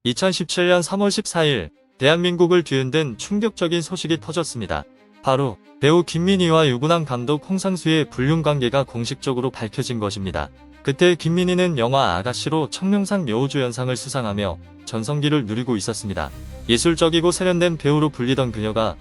2017년 3월 14일 대한민국을 뒤흔든 충격적인 소식이 터졌습니다. 바로 배우 김민희와 유부남 감독 홍상수의 불륜관계가 공식적으로 밝혀진 것입니다. 그때 김민희는 영화 아가씨로 청룡상 여우주연상을 수상하며 전성기를 누리고 있었습니다. 예술적이고 세련된 배우로 불리던 그녀가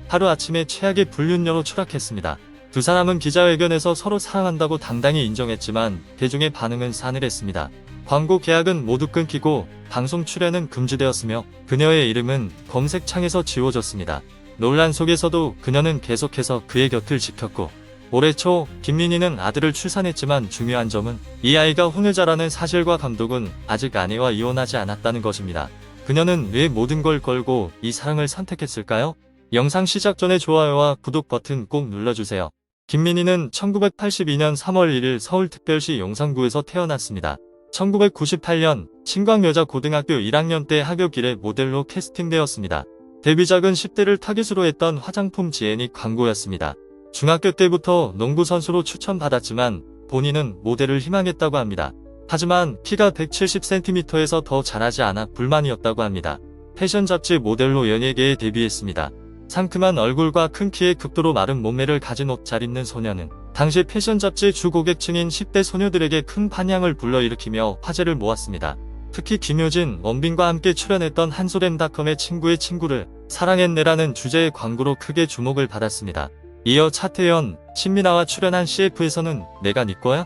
하루아침에 최악의 불륜녀로 추락했습니다. 두 사람은 기자회견에서 서로 사랑한다고 당당히 인정했지만 대중의 반응은 싸늘했습니다. 광고 계약은 모두 끊기고 방송 출연은 금지되었으며 그녀의 이름은 검색창에서 지워졌습니다. 논란 속에서도 그녀는 계속해서 그의 곁을 지켰고 올해 초 김민희는 아들을 출산했지만 중요한 점은 이 아이가 혼외자라는 사실과 감독은 아직 아내와 이혼하지 않았다는 것입니다. 그녀는 왜 모든 걸 걸고 이 사랑을 선택했을까요? 영상 시작 전에 좋아요와 구독 버튼 꼭 눌러주세요. 김민희는 1982년 3월 1일 서울특별시 용산구에서 태어났습니다. 1998년 신광여자고등학교 1학년 때 하교길에 모델로 캐스팅되었습니다. 데뷔작은 10대를 타깃으로 했던 화장품 지애닉 광고였습니다. 중학교 때부터 농구선수로 추천받았지만 본인은 모델을 희망했다고 합니다. 하지만 키가 170cm에서 더 자라지 않아 불만이었다고 합니다. 패션 잡지 모델로 연예계에 데뷔했습니다. 상큼한 얼굴과 큰 키에 극도로 마른 몸매를 가진 옷 잘 입는 소녀는 당시 패션 잡지 주 고객층인 10대 소녀들에게 큰 반향을 불러일으키며 화제를 모았습니다. 특히 김효진, 원빈과 함께 출연했던 한소рем닷컴의 친구의 친구를 사랑했네라는 주제의 광고로 크게 주목을 받았습니다. 이어 차태현, 신민아와 출연한 CF에서는 내가 네 거야?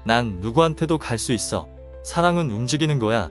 난 누구한테도 갈 수 있어. 사랑은 움직이는 거야.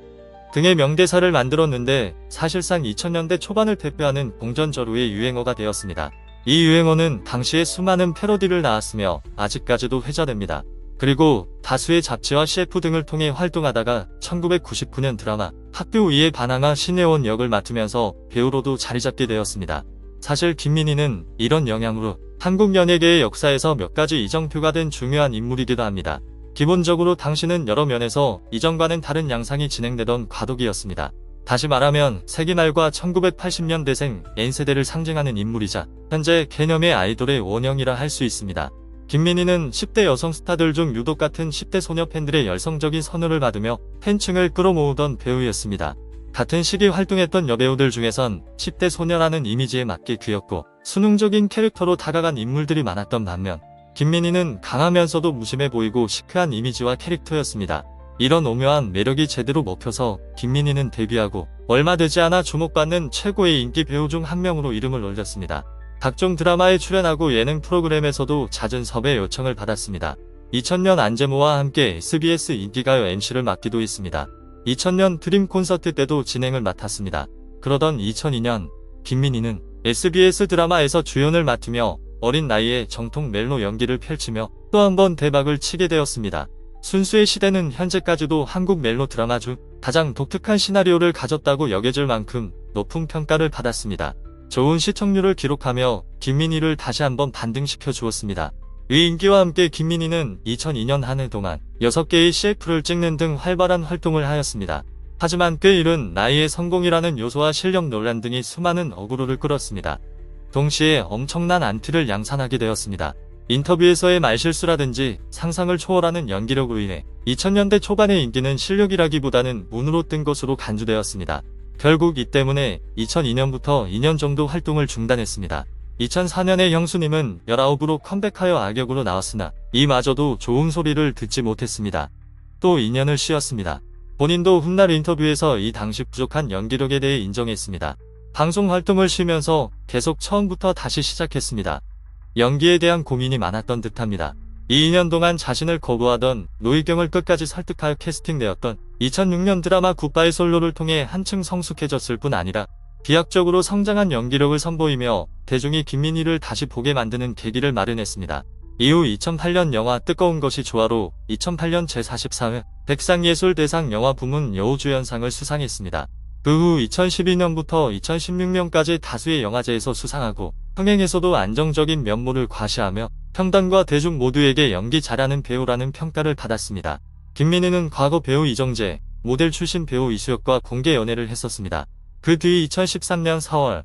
등의 명대사를 만들었는데 사실상 2000년대 초반을 대표하는 공전저루의 유행어가 되었습니다. 이 유행어는 당시에 수많은 패러디를 낳았으며 아직까지도 회자됩니다. 그리고 다수의 잡지와 CF 등을 통해 활동하다가 1999년 드라마 학교 위의 바나나 신혜원 역을 맡으면서 배우로도 자리잡게 되었습니다. 사실 김민희는 이런 영향으로 한국 연예계의 역사에서 몇 가지 이정표가 된 중요한 인물이기도 합니다. 기본적으로 당시는 여러 면에서 이전과는 다른 양상이 진행되던 과도기였습니다. 다시 말하면 세기 말과 1980년대생 N세대를 상징하는 인물이자 현재 개념의 아이돌의 원형이라 할 수 있습니다. 김민희는 10대 여성 스타들 중 유독 같은 10대 소녀 팬들의 열성적인 선호를 받으며 팬층을 끌어모으던 배우였습니다. 같은 시기 활동했던 여배우들 중에선 10대 소녀라는 이미지에 맞게 귀엽고 수능적인 캐릭터로 다가간 인물들이 많았던 반면 김민희는 강하면서도 무심해 보이고 시크한 이미지와 캐릭터였습니다. 이런 오묘한 매력이 제대로 먹혀서 김민희는 데뷔하고 얼마 되지 않아 주목받는 최고의 인기 배우 중 한 명으로 이름을 올렸습니다. 각종 드라마에 출연하고 예능 프로그램에서도 잦은 섭외 요청을 받았습니다. 2000년 안재모와 함께 SBS 인기가요 MC를 맡기도 했습니다. 2000년 드림 콘서트 때도 진행을 맡았습니다. 그러던 2002년 김민희는 SBS 드라마에서 주연을 맡으며 어린 나이에 정통 멜로 연기를 펼치며 또 한 번 대박을 치게 되었습니다. 순수의 시대는 현재까지도 한국 멜로 드라마 중 가장 독특한 시나리오를 가졌다고 여겨질 만큼 높은 평가를 받았습니다. 좋은 시청률을 기록하며 김민희를 다시 한번 반등시켜 주었습니다. 이 인기와 함께 김민희는 2002년 한 해 동안 6개의 CF를 찍는 등 활발한 활동을 하였습니다. 하지만 꽤 이른 나이에 성공이라는 요소와 실력 논란 등이 수많은 어그로를 끌었습니다. 동시에 엄청난 안티를 양산하게 되었습니다. 인터뷰에서의 말실수라든지 상상을 초월하는 연기력으로 인해 2000년대 초반의 인기는 실력이라기보다는 운으로 뜬 것으로 간주되었습니다. 결국 이 때문에 2002년부터 2년 정도 활동을 중단했습니다. 2004년에 형수님은 19으로 컴백하여 악역으로 나왔으나 이마저도 좋은 소리를 듣지 못했습니다. 또 2년을 쉬었습니다. 본인도 훗날 인터뷰에서 이 당시 부족한 연기력에 대해 인정했습니다. 방송 활동을 쉬면서 계속 처음부터 다시 시작했습니다. 연기에 대한 고민이 많았던 듯합니다. 이 2년 동안 자신을 거부하던 노희경을 끝까지 설득하여 캐스팅되었던 2006년 드라마 굿바이 솔로를 통해 한층 성숙해졌을 뿐 아니라 비약적으로 성장한 연기력을 선보이며 대중이 김민희를 다시 보게 만드는 계기를 마련했습니다. 이후 2008년 영화 뜨거운 것이 좋아로 2008년 제44회 백상예술대상 영화 부문 여우주연상을 수상했습니다. 그 후 2012년부터 2016년까지 다수의 영화제에서 수상하고 흥행에서도 안정적인 면모를 과시하며 평단과 대중 모두에게 연기 잘하는 배우라는 평가를 받았습니다. 김민희는 과거 배우 이정재, 모델 출신 배우 이수혁과 공개 연애를 했었습니다. 그 뒤 2013년 4월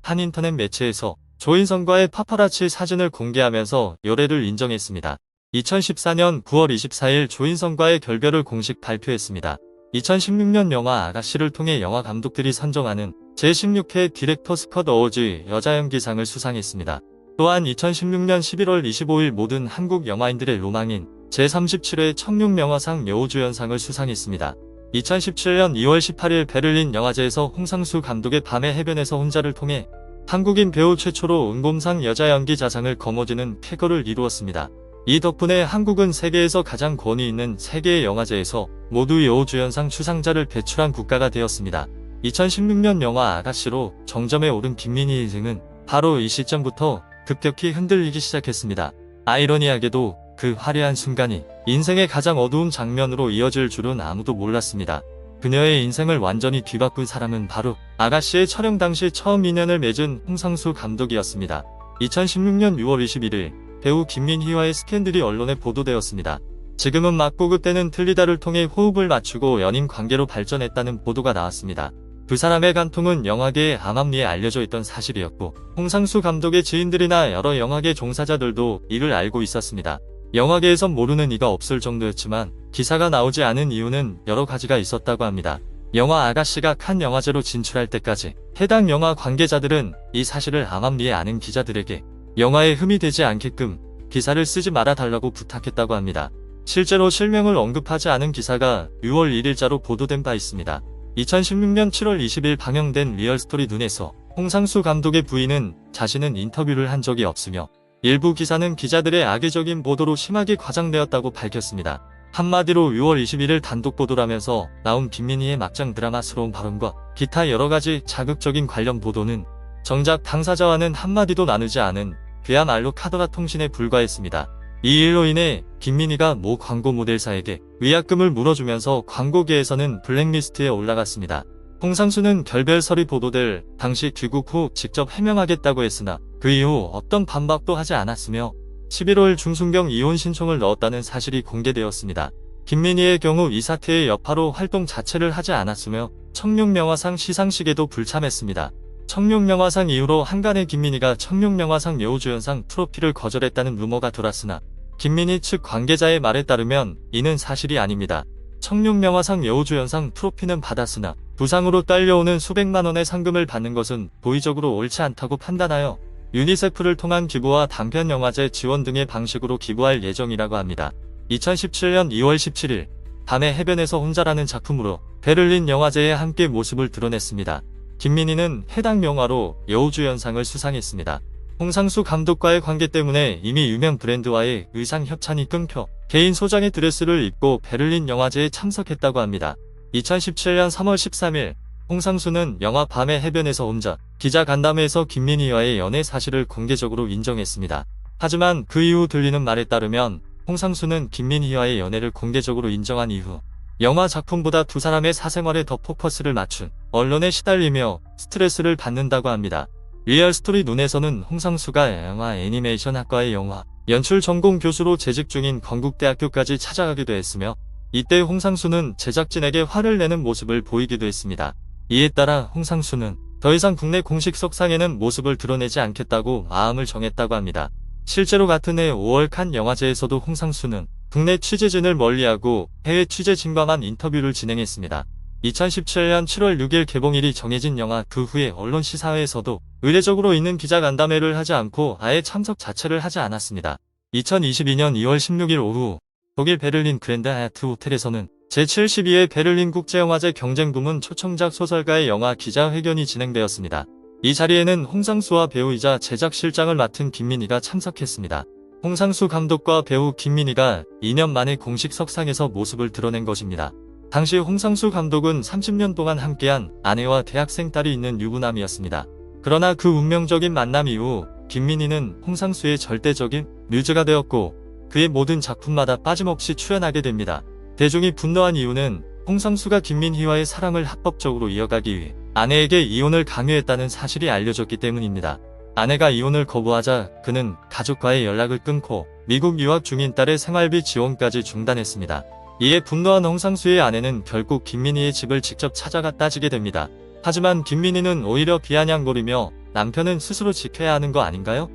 한 인터넷 매체에서 조인성과의 파파라치 사진을 공개하면서 열애를 인정했습니다. 2014년 9월 24일 조인성과의 결별을 공식 발표했습니다. 2016년 영화 아가씨를 통해 영화 감독들이 선정하는 제16회 디렉터스 컷 어워즈 여자연기상을 수상했습니다. 또한 2016년 11월 25일 모든 한국 영화인들의 로망인 제37회 청룡영화상 여우주연상을 수상했습니다. 2017년 2월 18일 베를린 영화제에서 홍상수 감독의 밤의 해변에서 혼자를 통해 한국인 배우 최초로 은곰상 여자연기자상을 거머쥐는 쾌거를 이루었습니다. 이 덕분에 한국은 세계에서 가장 권위 있는 세계의 영화제에서 모두 여우주연상 수상자를 배출한 국가가 되었습니다. 2016년 영화 아가씨로 정점에 오른 김민희의 인생은 바로 이 시점부터 급격히 흔들리기 시작했습니다. 아이러니하게도 그 화려한 순간이 인생의 가장 어두운 장면으로 이어질 줄은 아무도 몰랐습니다. 그녀의 인생을 완전히 뒤바꾼 사람은 바로 아가씨의 촬영 당시 처음 인연을 맺은 홍상수 감독이었습니다. 2016년 6월 21일 배우 김민희와의 스캔들이 언론에 보도되었습니다. 지금은 맞고 그때는 틀리다를 통해 호흡을 맞추고 연인 관계로 발전했다는 보도가 나왔습니다. 두 사람의 간통은 영화계의 암암리에 알려져 있던 사실이었고 홍상수 감독의 지인들이나 여러 영화계 종사자들도 이를 알고 있었습니다. 영화계에선 모르는 이가 없을 정도였지만 기사가 나오지 않은 이유는 여러 가지가 있었다고 합니다. 영화 아가씨가 칸 영화제로 진출할 때까지 해당 영화 관계자들은 이 사실을 암암리에 아는 기자들에게 영화에 흠이 되지 않게끔 기사를 쓰지 말아달라고 부탁했다고 합니다. 실제로 실명을 언급하지 않은 기사가 6월 1일자로 보도된 바 있습니다. 2016년 7월 20일 방영된 리얼스토리 눈에서 홍상수 감독의 부인은 자신은 인터뷰를 한 적이 없으며 일부 기사는 기자들의 악의적인 보도로 심하게 과장되었다고 밝혔습니다. 한마디로 6월 21일 단독 보도라면서 나온 김민희의 막장 드라마스러운 발언과 기타 여러가지 자극적인 관련 보도는 정작 당사자와는 한마디도 나누지 않은 그야말로 카더라 통신에 불과했습니다. 이 일로 인해 김민희가 모 광고 모델사에게 위약금을 물어주면서 광고계에서는 블랙리스트에 올라갔습니다. 홍상수는 결별설이 보도될 당시 귀국 후 직접 해명하겠다고 했으나 그 이후 어떤 반박도 하지 않았으며 11월 중순경 이혼 신청을 넣었다는 사실이 공개되었습니다. 김민희의 경우 이 사태의 여파로 활동 자체를 하지 않았으며 청룡영화상 시상식에도 불참했습니다. 청룡영화상 이후로 한간에 김민희가 청룡영화상 여우주연상 트로피를 거절했다는 루머가 돌았으나 김민희 측 관계자의 말에 따르면 이는 사실이 아닙니다. 청룡영화상 여우주연상 트로피는 받았으나 부상으로 딸려오는 수백만 원의 상금을 받는 것은 도의적으로 옳지 않다고 판단하여 유니세프를 통한 기부와 단편영화제 지원 등의 방식으로 기부할 예정이라고 합니다. 2017년 2월 17일 밤의 해변에서 혼자라는 작품으로 베를린 영화제에 함께 모습을 드러냈습니다. 김민희는 해당 영화로 여우주연상을 수상했습니다. 홍상수 감독과의 관계 때문에 이미 유명 브랜드와의 의상 협찬이 끊겨 개인 소장의 드레스를 입고 베를린 영화제에 참석했다고 합니다. 2017년 3월 13일 홍상수는 영화 밤의 해변에서 혼자 기자 간담회에서 김민희와의 연애 사실을 공개적으로 인정했습니다. 하지만 그 이후 들리는 말에 따르면 홍상수는 김민희와의 연애를 공개적으로 인정한 이후 영화 작품보다 두 사람의 사생활에 더 포커스를 맞춘 언론에 시달리며 스트레스를 받는다고 합니다. 리얼스토리 눈에서는 홍상수가 영화 애니메이션 학과의 영화 연출 전공 교수로 재직 중인 건국대학교까지 찾아가기도 했으며 이때 홍상수는 제작진에게 화를 내는 모습을 보이기도 했습니다. 이에 따라 홍상수는 더 이상 국내 공식 석상에는 모습을 드러내지 않겠다고 마음을 정했다고 합니다. 실제로 같은 해 5월 칸 영화제에서도 홍상수는 국내 취재진을 멀리하고 해외 취재진과만 인터뷰를 진행했습니다. 2017년 7월 6일 개봉일이 정해진 영화 그 후에 언론 시사회에서도 의례적으로 있는 기자간담회를 하지 않고 아예 참석 자체를 하지 않았습니다. 2022년 2월 16일 오후 독일 베를린 그랜드 하얏트 호텔에서는 제72회 베를린 국제영화제 경쟁부문 초청작 소설가의 영화 기자회견이 진행되었습니다. 이 자리에는 홍상수와 배우이자 제작실장을 맡은 김민희가 참석했습니다. 홍상수 감독과 배우 김민희가 2년 만에 공식 석상에서 모습을 드러낸 것입니다. 당시 홍상수 감독은 30년 동안 함께한 아내와 대학생 딸이 있는 유부남이었습니다. 그러나 그 운명적인 만남 이후 김민희는 홍상수의 절대적인 뮤즈가 되었고 그의 모든 작품마다 빠짐없이 출연하게 됩니다. 대중이 분노한 이유는 홍상수가 김민희와의 사랑을 합법적으로 이어가기 위해 아내에게 이혼을 강요했다는 사실이 알려졌기 때문입니다. 아내가 이혼을 거부하자 그는 가족과의 연락을 끊고 미국 유학 중인 딸의 생활비 지원까지 중단했습니다. 이에 분노한 홍상수의 아내는 결국 김민희의 집을 직접 찾아가 따지게 됩니다. 하지만 김민희는 오히려 비아냥거리며 남편은 스스로 지켜야 하는 거 아닌가요?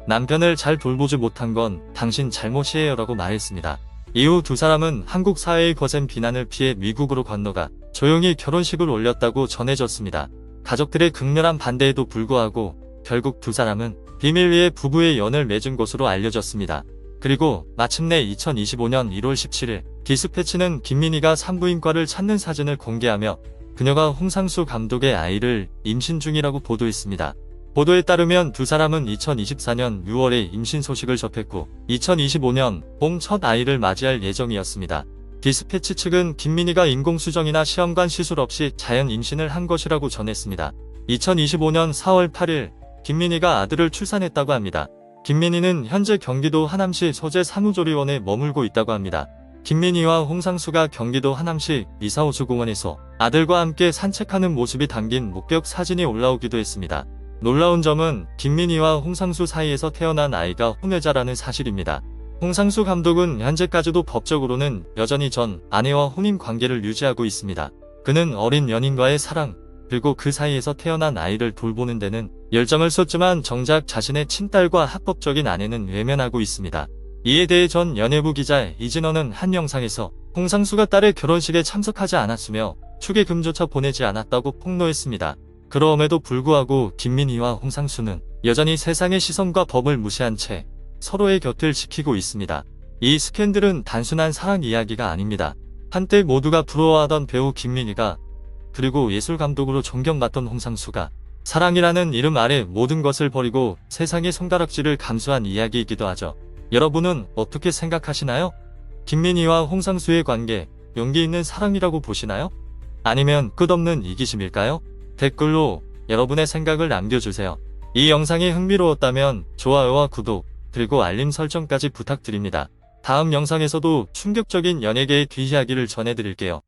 남편을 잘 돌보지 못한 건 당신 잘못이에요 라고 말했습니다. 이후 두 사람은 한국 사회의 거센 비난을 피해 미국으로 건너가 조용히 결혼식을 올렸다고 전해졌습니다. 가족들의 극렬한 반대에도 불구하고 결국 두 사람은 비밀리에 부부의 연을 맺은 것으로 알려졌습니다. 그리고 마침내 2025년 1월 17일 디스패치는 김민희가 산부인과를 찾는 사진을 공개하며 그녀가 홍상수 감독의 아이를 임신 중이라고 보도했습니다. 보도에 따르면 두 사람은 2024년 6월에 임신 소식을 접했고 2025년 봄 첫 아이를 맞이할 예정이었습니다. 디스패치 측은 김민희가 인공수정이나 시험관 시술 없이 자연 임신을 한 것이라고 전했습니다. 2025년 4월 8일 김민희가 아들을 출산했다고 합니다. 김민희는 현재 경기도 하남시 소재 산후조리원에 머물고 있다고 합니다. 김민희와 홍상수가 경기도 하남시 미사호수공원에서 아들과 함께 산책하는 모습이 담긴 목격 사진이 올라오기도 했습니다. 놀라운 점은 김민희와 홍상수 사이에서 태어난 아이가 혼외자라는 사실입니다. 홍상수 감독은 현재까지도 법적으로는 여전히 전 아내와 혼인 관계를 유지하고 있습니다. 그는 어린 연인과의 사랑, 그리고 그 사이에서 태어난 아이를 돌보는 데는 열정을 쏟지만 정작 자신의 친딸과 합법적인 아내는 외면하고 있습니다. 이에 대해 전 연예부 기자 이진원은 한 영상에서 홍상수가 딸의 결혼식에 참석하지 않았으며 축의금조차 보내지 않았다고 폭로했습니다. 그럼에도 불구하고 김민희와 홍상수는 여전히 세상의 시선과 법을 무시한 채 서로의 곁을 지키고 있습니다. 이 스캔들은 단순한 사랑 이야기가 아닙니다. 한때 모두가 부러워하던 배우 김민희가 그리고 예술감독으로 존경받던 홍상수가 사랑이라는 이름 아래 모든 것을 버리고 세상의 손가락질을 감수한 이야기이기도 하죠. 여러분은 어떻게 생각하시나요? 김민희와 홍상수의 관계, 용기 있는 사랑이라고 보시나요? 아니면 끝없는 이기심일까요? 댓글로 여러분의 생각을 남겨주세요. 이 영상이 흥미로웠다면 좋아요와 구독, 그리고 알림 설정까지 부탁드립니다. 다음 영상에서도 충격적인 연예계의 뒷이야기를 전해드릴게요.